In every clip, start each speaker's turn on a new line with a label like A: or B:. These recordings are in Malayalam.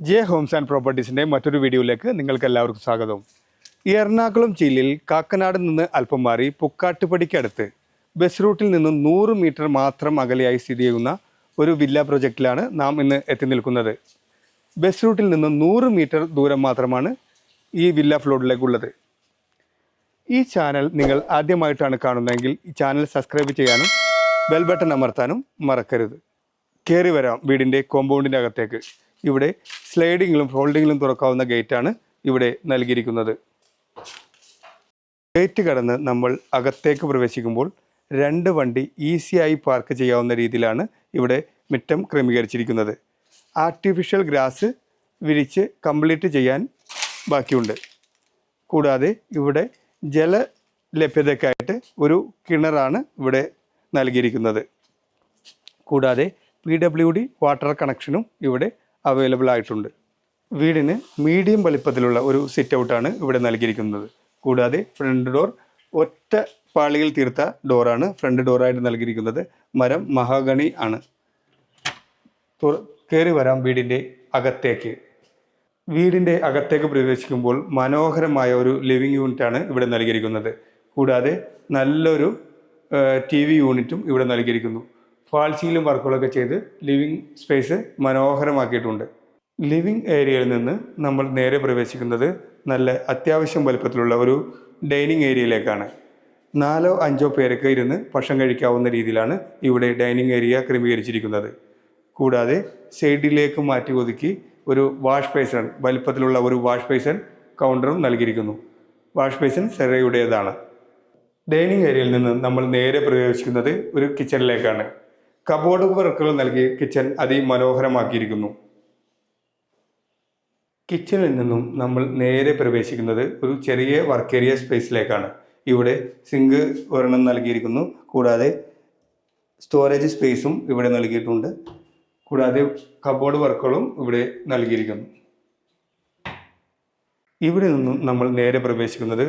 A: ജെ ഹോംസ് ആൻഡ് പ്രോപ്പർട്ടീസിൻ്റെ മറ്റൊരു വീഡിയോയിലേക്ക് നിങ്ങൾക്ക് എല്ലാവർക്കും സ്വാഗതം. ഈ എറണാകുളം ജില്ലയിൽ കാക്കനാട് നിന്ന് അല്പം മാറി പുക്കാട്ടുപടിക്കടുത്ത് ബസ് റൂട്ടിൽ നിന്നും 100 മീറ്റർ മാത്രം അകലെയായി സ്ഥിതി ചെയ്യുന്ന ഒരു വില്ല പ്രൊജക്റ്റിലാണ് നാം ഇന്ന് എത്തി നിൽക്കുന്നത്. ബസ് റൂട്ടിൽ നിന്നും 100 മീറ്റർ ദൂരം മാത്രമാണ് ഈ വില്ല ഫ്ലോട്ടിലേക്കുള്ളത്. ഈ ചാനൽ നിങ്ങൾ ആദ്യമായിട്ടാണ് കാണുന്നതെങ്കിൽ ഈ ചാനൽ സബ്സ്ക്രൈബ് ചെയ്യാനും ബെൽ ബട്ടൺ അമർത്താനും മറക്കരുത്. കയറി വരാം വീടിൻ്റെ കോമ്പൗണ്ടിൻ്റെ അകത്തേക്ക്. ഇവിടെ സ്ലൈഡിങ്ങിലും ഫോൾഡിങ്ങിലും തുറക്കാവുന്ന ഗേറ്റാണ് ഇവിടെ നൽകിയിരിക്കുന്നത്. ഗേറ്റ് കടന്ന് നമ്മൾ അകത്തേക്ക് പ്രവേശിക്കുമ്പോൾ 2 വണ്ടി ഈസിയായി പാർക്ക് ചെയ്യാവുന്ന രീതിയിലാണ് ഇവിടെ മുറ്റം ക്രമീകരിച്ചിരിക്കുന്നത്. ആർട്ടിഫിഷ്യൽ ഗ്രാസ് വിരിച്ച് കംപ്ലീറ്റ് ചെയ്യാൻ ബാക്കിയുണ്ട്. കൂടാതെ ഇവിടെ ജല ലഭ്യതയ്ക്കായിട്ട് ഒരു കിണറാണ് ഇവിടെ നൽകിയിരിക്കുന്നത്. കൂടാതെ PWD വാട്ടർ കണക്ഷനും ഇവിടെ അവൈലബിൾ ആയിട്ടുണ്ട്. വീടിന് മീഡിയം വലിപ്പത്തിലുള്ള ഒരു സിറ്റ് ഔട്ടാണ് ഇവിടെ നൽകിയിരിക്കുന്നത്. കൂടാതെ ഫ്രണ്ട് ഡോർ ഒറ്റ പാളിയിൽ തീർത്ത ഡോറാണ് ഫ്രണ്ട് ഡോറായിട്ട് നൽകിയിരിക്കുന്നത്. മരം മഹാഗണി ആണ്. കയറി വരാം വീടിൻ്റെ അകത്തേക്ക്. വീടിൻ്റെ അകത്തേക്ക് പ്രവേശിക്കുമ്പോൾ മനോഹരമായ ഒരു ലിവിങ് യൂണിറ്റാണ് ഇവിടെ നൽകിയിരിക്കുന്നത്. കൂടാതെ നല്ലൊരു TV യൂണിറ്റും ഇവിടെ നൽകിയിരിക്കുന്നു. ഫാൾ സീലിംഗ് വർക്കുകളൊക്കെ ചെയ്ത് ലിവിങ് സ്പേസ് മനോഹരമാക്കിയിട്ടുണ്ട്. ലിവിങ് ഏരിയയിൽ നിന്ന് നമ്മൾ നേരെ പ്രവേശിക്കുന്നത് നല്ല അത്യാവശ്യം വലുപ്പത്തിലുള്ള ഒരു ഡൈനിങ് ഏരിയയിലേക്കാണ്. 4-5 പേർക്ക് ഇരുന്ന് ഭക്ഷണം കഴിക്കാവുന്ന രീതിയിലാണ് ഇവിടെ ഡൈനിങ് ഏരിയ ക്രമീകരിച്ചിരിക്കുന്നത്. കൂടാതെ സൈഡിലേക്ക് മാറ്റി ഒതുക്കി ഒരു വാഷ് ബേസിൻ, വലുപ്പത്തിലുള്ള ഒരു വാഷ് ബേസിൻ കൗണ്ടറും നൽകിയിരിക്കുന്നു. Wash basin സെറയുടേതാണ്. ഡൈനിങ് ഏരിയയിൽ നിന്ന് നമ്മൾ നേരെ പ്രവേശിക്കുന്നത് ഒരു കിച്ചണിലേക്കാണ്. കബോർഡ് വർക്കുകൾ നൽകി കിച്ചൺ അതിമനോഹരമാക്കിയിരിക്കുന്നു. കിച്ചണിൽ നിന്നും നമ്മൾ നേരെ പ്രവേശിക്കുന്നത് ഒരു ചെറിയ വർക്ക് ഏരിയ സ്പേസിലേക്കാണ്. ഇവിടെ സിങ്ക് ഒരെണ്ണം നൽകിയിരിക്കുന്നു. കൂടാതെ സ്റ്റോറേജ് സ്പേസും ഇവിടെ നൽകിയിട്ടുണ്ട്. കൂടാതെ കബോർഡ് വർക്കുകളും ഇവിടെ നൽകിയിരിക്കുന്നു. ഇവിടെ നിന്നും നമ്മൾ നേരെ പ്രവേശിക്കുന്നത്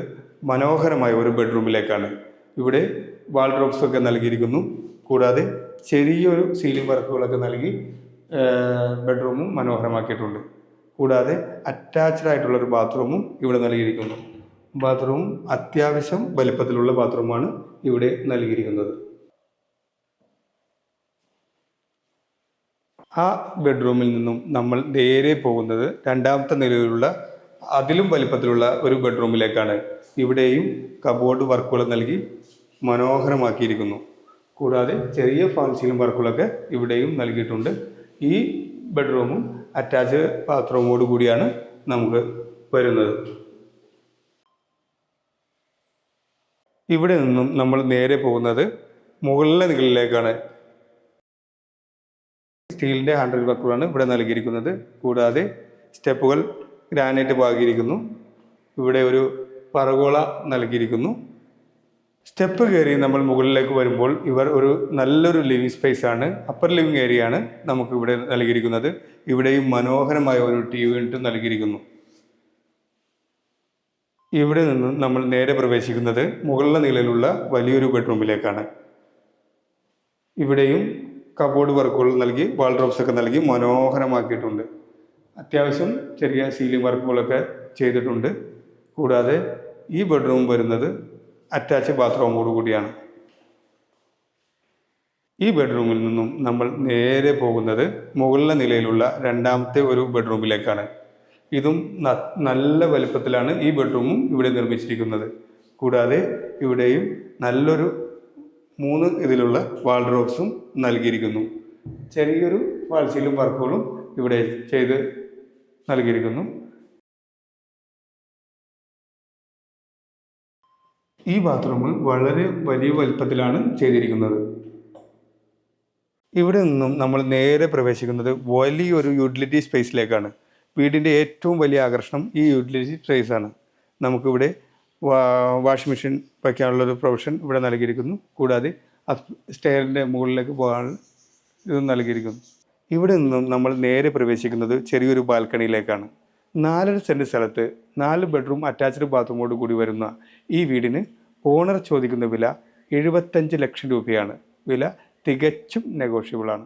A: മനോഹരമായ ഒരു ബെഡ്റൂമിലേക്കാണ്. ഇവിടെ വാൾഡ്രോബ്സ് ഒക്കെ നൽകിയിരിക്കുന്നു. കൂടാതെ ചെറിയൊരു സീലിംഗ് വർക്കുകളൊക്കെ നൽകി ബെഡ്റൂമും മനോഹരമാക്കിയിട്ടുണ്ട്. കൂടാതെ അറ്റാച്ച്ഡ് ആയിട്ടുള്ളൊരു ബാത്റൂമും ഇവിടെ നൽകിയിരിക്കുന്നു. ബാത്റൂം അത്യാവശ്യം വലിപ്പത്തിലുള്ള ബാത്റൂമാണ് ഇവിടെ നൽകിയിരിക്കുന്നത്. ആ ബെഡ്റൂമിൽ നിന്നും നമ്മൾ നേരെ പോകുന്നത് 2ാമത്തെ നിലയിലുള്ള അതിലും വലിപ്പത്തിലുള്ള ഒരു ബെഡ്റൂമിലേക്കാണ്. ഇവിടെയും കബോർഡ് വർക്കുകൾ നൽകി മനോഹരമാക്കിയിരിക്കുന്നു. കൂടാതെ ചെറിയ ഫാൾ സീലിംഗ് വർക്കുകളൊക്കെ ഇവിടെയും നൽകിയിട്ടുണ്ട്. ഈ ബെഡ്റൂമും അറ്റാച്ച് ബാത്റൂമോട് കൂടിയാണ് നമുക്ക് വരുന്നത്. ഇവിടെ നിന്നും നമ്മൾ നേരെ പോകുന്നത് മുകളിലെ നിലയിലേക്കാണ്. സ്റ്റീലിൻ്റെ ഹാൻഡിൽ വർക്കുകളാണ് ഇവിടെ നൽകിയിരിക്കുന്നത്. കൂടാതെ സ്റ്റെപ്പുകൾ ഗ്രാനൈറ്റ് പാകിയിരിക്കുന്നു. ഇവിടെ ഒരു പറഗോള നൽകിയിരിക്കുന്നു. സ്റ്റെപ്പ് കയറി നമ്മൾ മുകളിലേക്ക് വരുമ്പോൾ ഒരു നല്ലൊരു ലിവിങ് സ്പേസ് ആണ്, അപ്പർ ലിവിങ് ഏരിയ ആണ് നമുക്ക് ഇവിടെ നൽകിയിരിക്കുന്നത്. ഇവിടെയും മനോഹരമായ ഒരു TV യൂണിറ്റ് നൽകിയിരിക്കുന്നു. ഇവിടെ നിന്ന് നമ്മൾ നേരെ പ്രവേശിക്കുന്നത് മുകളിലെ നിലയിലുള്ള വലിയൊരു ബെഡ്റൂമിലേക്കാണ്. ഇവിടെയും കബോർഡ് വർക്കുകൾ നൽകി വാൾഡ്രോബ്സ് ഒക്കെ നൽകി മനോഹരമാക്കിയിട്ടുണ്ട്. അത്യാവശ്യം ചെറിയ സീലിംഗ് വർക്കുകളൊക്കെ ചെയ്തിട്ടുണ്ട്. കൂടാതെ ഈ ബെഡ്റൂം വരുന്നത് അറ്റാച്ച് ബാത്റൂമോട് കൂടിയാണ്. ഈ ബെഡ്റൂമിൽ നിന്നും നമ്മൾ നേരെ പോകുന്നത് മുകളിലെ നിലയിലുള്ള 2ാമത്തെ ഒരു ബെഡ്റൂമിലേക്കാണ്. ഇതും നല്ല വലുപ്പത്തിലാണ് ഈ ബെഡ്റൂമും ഇവിടെ നിർമ്മിച്ചിരിക്കുന്നത്. കൂടാതെ ഇവിടെയും നല്ലൊരു 3 ഇതിലുള്ള വാൾഡ്രോബ്സും നൽകിയിരിക്കുന്നു. ചെറിയൊരു ഫാൾ സീലിംഗ് വർക്കുകളും ഇവിടെ ചെയ്ത് നൽകിയിരിക്കുന്നു. ഈ ബാത്റൂം വളരെ വലിയ വലുപ്പത്തിലാണ് ചെയ്തിരിക്കുന്നത്. ഇവിടെ നിന്നും നമ്മൾ നേരെ പ്രവേശിക്കുന്നത് വലിയൊരു യൂട്ടിലിറ്റി സ്പേസിലേക്കാണ്. വീടിൻ്റെ ഏറ്റവും വലിയ ആകർഷണം ഈ യൂട്ടിലിറ്റി സ്പേസാണ്. നമുക്കിവിടെ വാഷിംഗ് മെഷീൻ വയ്ക്കാനുള്ളൊരു പ്രൊവിഷൻ ഇവിടെ നൽകിയിരിക്കുന്നു. കൂടാതെ സ്റ്റെയറിൻ്റെ മുകളിലേക്ക് പോകാൻ ഇത് നൽകിയിരിക്കുന്നു. ഇവിടെ നിന്നും നമ്മൾ നേരെ പ്രവേശിക്കുന്നത് ചെറിയൊരു ബാൽക്കണിയിലേക്കാണ്. 4 സെൻറ്റ് സ്ഥലത്ത് 4 ബെഡ്റൂം അറ്റാച്ച്ഡ് ബാത്റൂമോട് കൂടി വരുന്ന ഈ വീടിന് ഓണർ ചോദിക്കുന്ന വില 75 ലക്ഷം രൂപയാണ്. വില തികച്ചും നെഗോഷ്യബിളാണ്.